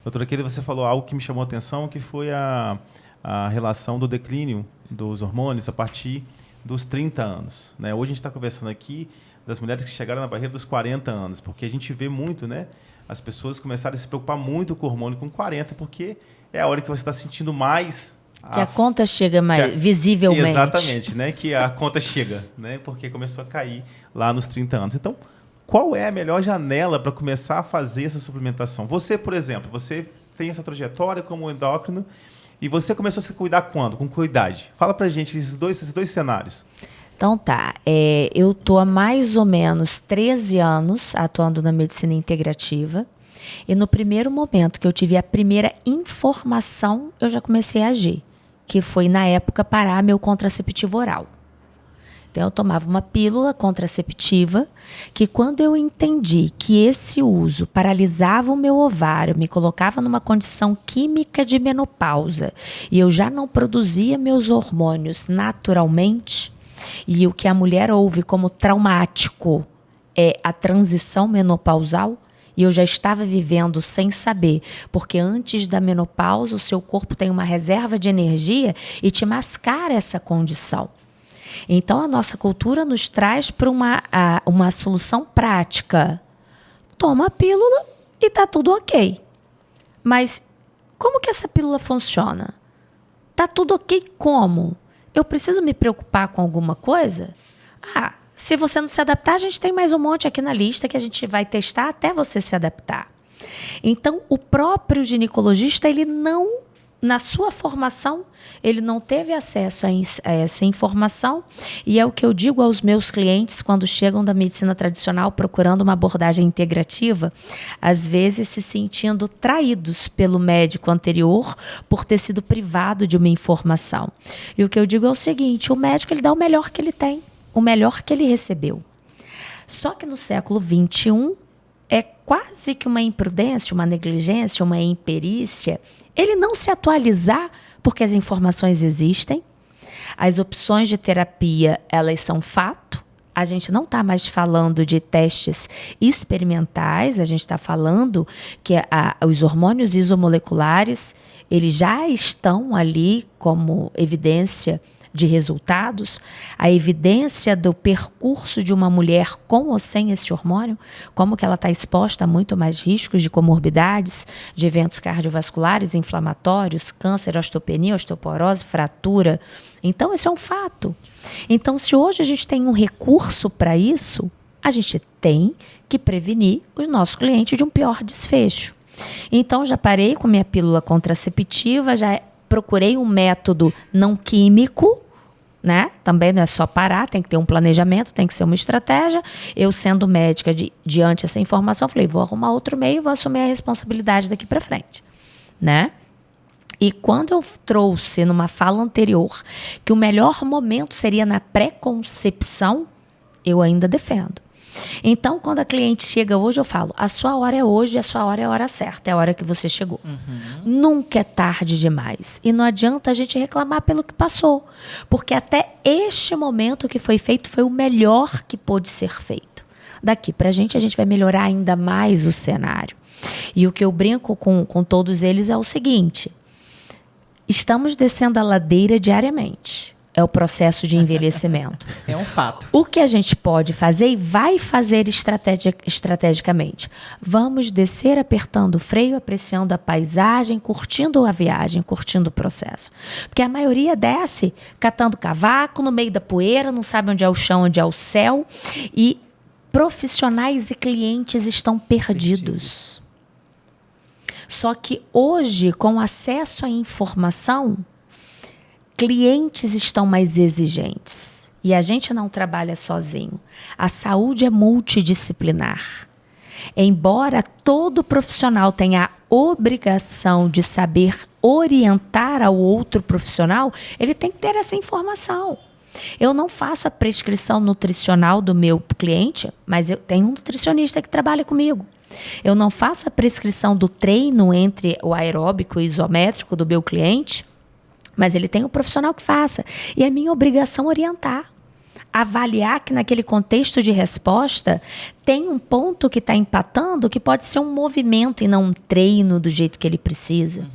Doutora Keila, você falou algo que me chamou a atenção, que foi a relação do declínio dos hormônios a partir dos 30 anos. Né? Hoje a gente está conversando aqui das mulheres que chegaram na barreira dos 40 anos, porque a gente vê muito, né, as pessoas começarem a se preocupar muito com o hormônio com 40, porque é a hora que você está sentindo mais... Que a conta chega mais visivelmente. Exatamente, né? Que a conta chega, né? Porque começou a cair lá nos 30 anos. Então, qual é a melhor janela para começar a fazer essa suplementação? Você, por exemplo, você tem essa trajetória como endócrino e você começou a se cuidar quando? Com qual idade? Fala pra gente esses dois cenários. Então tá, eu tô há mais ou menos 13 anos atuando na medicina integrativa. E no primeiro momento que eu tive a primeira informação, eu já comecei a agir, que foi, na época, parar meu contraceptivo oral. Então, eu tomava uma pílula contraceptiva, que quando eu entendi que esse uso paralisava o meu ovário, me colocava numa condição química de menopausa, e eu já não produzia meus hormônios naturalmente, e o que a mulher ouve como traumático é a transição menopausal, e eu já estava vivendo sem saber, porque antes da menopausa o seu corpo tem uma reserva de energia e te mascara essa condição. Então a nossa cultura nos traz para uma solução prática. Toma a pílula e está tudo ok. Mas como que essa pílula funciona? Está tudo ok como? Eu preciso me preocupar com alguma coisa? Se você não se adaptar, a gente tem mais um monte aqui na lista que a gente vai testar até você se adaptar. Então, o próprio ginecologista, ele não, na sua formação, ele não teve acesso a essa informação. E é o que eu digo aos meus clientes quando chegam da medicina tradicional procurando uma abordagem integrativa, às vezes se sentindo traídos pelo médico anterior por ter sido privado de uma informação. E o que eu digo é o seguinte, o médico ele dá o melhor que ele tem, o melhor que ele recebeu. Só que no século XXI é quase que uma imprudência, uma negligência, uma imperícia ele não se atualizar, porque as informações existem, as opções de terapia elas são fato. A gente não está mais falando de testes experimentais, a gente está falando que os hormônios isomoleculares eles já estão ali como evidência de resultados, a evidência do percurso de uma mulher com ou sem esse hormônio, como que ela está exposta a muito mais riscos de comorbidades, de eventos cardiovasculares, inflamatórios, câncer, osteopenia, osteoporose, fratura. Então, esse é um fato. Então, se hoje a gente tem um recurso para isso, a gente tem que prevenir os nossos clientes de um pior desfecho. Então, já parei com minha pílula contraceptiva, já procurei um método não químico, né? Também não é só parar, tem que ter um planejamento, tem que ser uma estratégia. Eu, sendo médica, diante dessa informação, falei, vou arrumar outro meio, vou assumir a responsabilidade daqui para frente, né? E quando eu trouxe numa fala anterior que o melhor momento seria na pré-concepção, eu ainda defendo. Então, quando a cliente chega hoje, eu falo, a sua hora é hoje, a sua hora é a hora certa, é a hora que você chegou. Nunca é tarde demais. E não adianta a gente reclamar pelo que passou, porque até este momento que foi feito foi o melhor que pôde ser feito. Daqui pra gente, a gente vai melhorar ainda mais o cenário. E o que eu brinco com todos eles é o seguinte, estamos descendo a ladeira diariamente. É o processo de envelhecimento. É um fato. O que a gente pode fazer e vai fazer estrategicamente? Vamos descer apertando o freio, apreciando a paisagem, curtindo a viagem, curtindo o processo. Porque a maioria desce catando cavaco no meio da poeira, não sabe onde é o chão, onde é o céu. E profissionais e clientes estão perdidos. Só que hoje, com acesso à informação, clientes estão mais exigentes e a gente não trabalha sozinho. A saúde é multidisciplinar. Embora todo profissional tenha a obrigação de saber orientar ao outro profissional, ele tem que ter essa informação. Eu não faço a prescrição nutricional do meu cliente, mas eu tenho um nutricionista que trabalha comigo. Eu não faço a prescrição do treino entre o aeróbico e o isométrico do meu cliente, mas ele tem um profissional que faça. E é minha obrigação orientar. avaliar que naquele contexto de resposta tem um ponto que está empatando que pode ser um movimento e não um treino do jeito que ele precisa.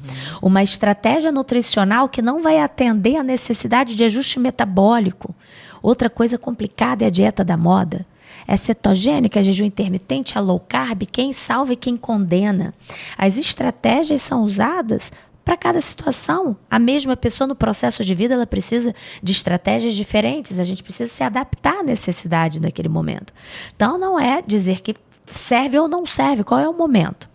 Uma estratégia nutricional que não vai atender a necessidade de ajuste metabólico. Outra coisa complicada é a dieta da moda. É cetogênica, jejum intermitente, a low carb, quem salva e quem condena. As estratégias são usadas para cada situação. A mesma pessoa no processo de vida, ela precisa de estratégias diferentes. A gente precisa se adaptar à necessidade daquele momento. Então, não é dizer que serve ou não serve, qual é o momento.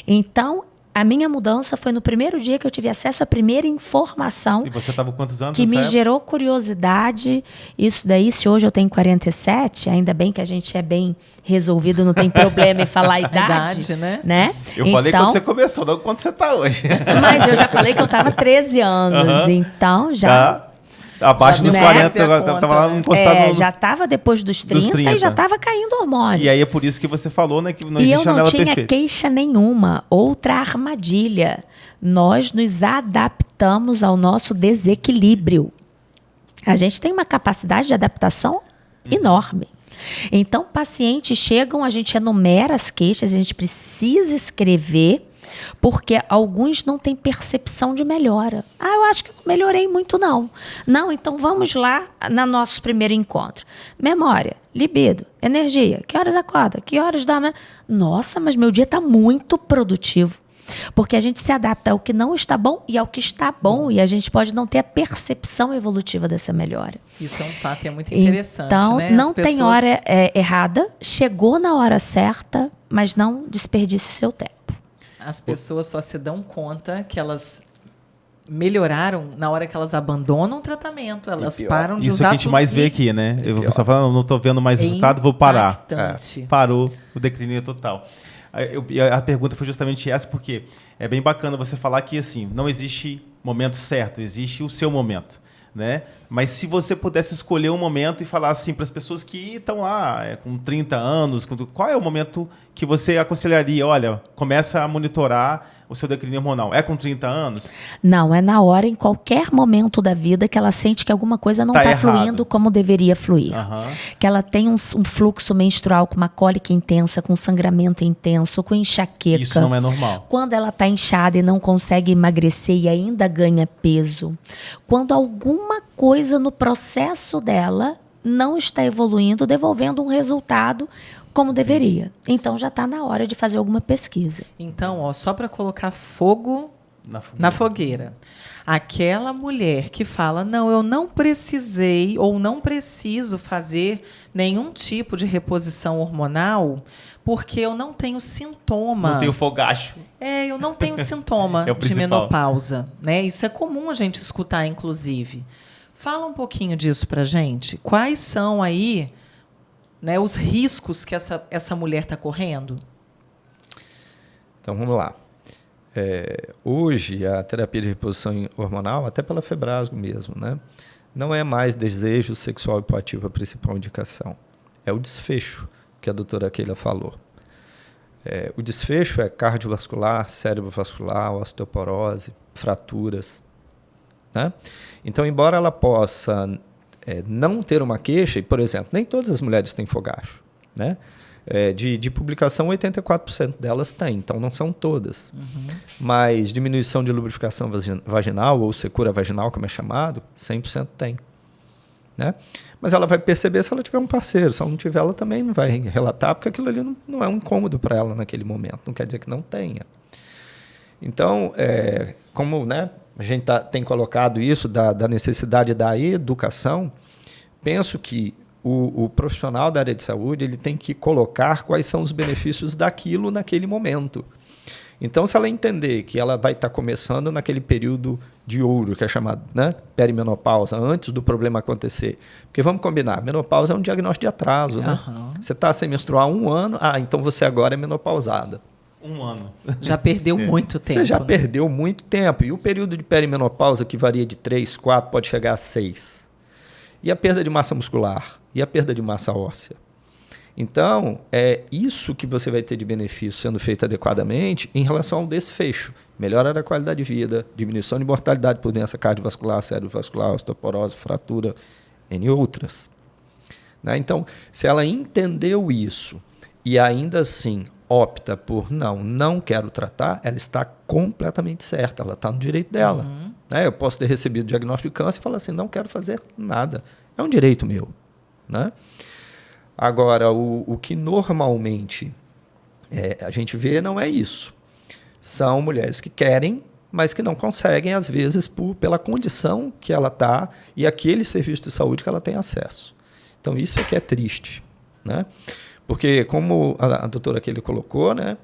Então, a minha mudança foi no primeiro dia que eu tive acesso à primeira informação. E você estava com quantos anos? Que me gerou curiosidade. Isso daí, se hoje eu tenho 47, ainda bem que a gente é bem resolvido, não tem problema em falar a idade. Né? Eu falei quando você começou, não quando você está hoje. Mas eu já falei que eu estava 13 anos, então já... Abaixo dos 40, estava lá encostado nos... Já estava depois dos 30 e já estava caindo hormônio. E aí é por isso que você falou, né, que não existe janela perfeita. E eu não tinha queixa nenhuma. Outra armadilha. Nós nos adaptamos ao nosso desequilíbrio. A gente tem uma capacidade de adaptação enorme. Então, pacientes chegam, a gente enumera as queixas, a gente precisa escrever, porque alguns não têm percepção de melhora. Eu acho que não melhorei muito, não. Não, então vamos lá no nosso primeiro encontro. Memória, libido, energia, que horas acorda, que horas dá... Nossa, mas meu dia está muito produtivo. Porque a gente se adapta ao que não está bom e ao que está bom, e a gente pode não ter a percepção evolutiva dessa melhora. Isso é um fato e é muito interessante, então, né? Não tem hora errada, chegou na hora certa, mas não desperdice seu tempo. As pessoas só se dão conta que elas melhoraram na hora que elas abandonam o tratamento, elas param de usar tudo. Isso que a gente mais vê aqui, né? O pessoal fala, não estou vendo mais resultado, vou parar. Parou, o declínio é total. A pergunta foi justamente essa, porque é bem bacana você falar que assim, não existe momento certo, existe o seu momento. Né? Mas se você pudesse escolher um momento e falar assim para as pessoas que estão lá com 30 anos, qual é o momento que você aconselharia? Olha, começa a monitorar o seu declínio hormonal. É com 30 anos? Não, é na hora, em qualquer momento da vida que ela sente que alguma coisa não está fluindo como deveria fluir. Que ela tem um fluxo menstrual com uma cólica intensa, com sangramento intenso, com enxaqueca. Isso não é normal. Quando ela está inchada e não consegue emagrecer e ainda ganha peso. Quando alguma coisa no processo dela não está evoluindo, devolvendo um resultado como deveria. Então, já está na hora de fazer alguma pesquisa. Então, só para colocar fogo na fogueira. Aquela mulher que fala, não, eu não precisei ou não preciso fazer nenhum tipo de reposição hormonal porque eu não tenho sintoma. Não tenho fogacho. Eu não tenho sintoma de menopausa. Né? Isso é comum a gente escutar, inclusive. Fala um pouquinho disso para a gente. Quais são aí, né, os riscos que essa mulher está correndo? Então, vamos lá. Hoje, a terapia de reposição hormonal, até pela Febrasgo mesmo, né, não é mais desejo sexual hipoativo a principal indicação. É o desfecho que a doutora Keila falou. O desfecho é cardiovascular, cerebrovascular, osteoporose, fraturas. Né? Então, embora ela possa não ter uma queixa, e, por exemplo, nem todas as mulheres têm fogacho. Né? De publicação, 84% delas têm, então não são todas. Mas diminuição de lubrificação vaginal, ou secura vaginal, como é chamado, 100% tem. Né? Mas ela vai perceber se ela tiver um parceiro. Se ela não tiver, ela também não vai relatar, porque aquilo ali não é um incômodo para ela naquele momento. Não quer dizer que não tenha. Então, como, né, a gente tem colocado isso da necessidade da educação, penso que o profissional da área de saúde ele tem que colocar quais são os benefícios daquilo naquele momento. Então, se ela entender que ela vai estar começando naquele período de ouro, que é chamado, né, perimenopausa, antes do problema acontecer. Porque vamos combinar, menopausa é um diagnóstico de atraso. Né? Você está sem menstruar 1 ano, então você agora é menopausada. 1 ano. Já perdeu muito tempo. Você já perdeu muito tempo. E o período de perimenopausa, que varia de 3, 4, pode chegar a 6. E a perda de massa muscular? E a perda de massa óssea? Então, é isso que você vai ter de benefício sendo feito adequadamente em relação ao desfecho. Melhora da qualidade de vida, diminuição de mortalidade por doença cardiovascular, cerebrovascular, osteoporose, fratura, entre outras. né? Então, se ela entendeu isso e ainda assim opta por não quero tratar, ela está completamente certa, ela está no direito dela. Né? Eu posso ter recebido o diagnóstico de câncer e falar assim, não quero fazer nada. É um direito meu. Né? Agora, o que normalmente a gente vê não é isso. São mulheres que querem, mas que não conseguem, às vezes, pela condição que ela está e aquele serviço de saúde que ela tem acesso. Então, isso é que é triste. Né? Porque, como a doutora Keila colocou, né,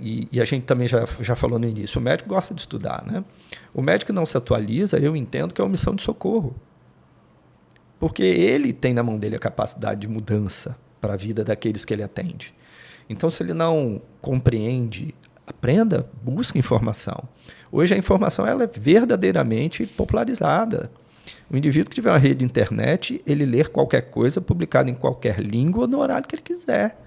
e a gente também já falou no início, o médico gosta de estudar. Né? O médico não se atualiza, eu entendo que é omissão de socorro. Porque ele tem na mão dele a capacidade de mudança para a vida daqueles que ele atende. Então, se ele não compreende, aprenda, busque informação. Hoje a informação ela é verdadeiramente popularizada. O indivíduo que tiver uma rede de internet, ele lê qualquer coisa publicada em qualquer língua no horário que ele quiser.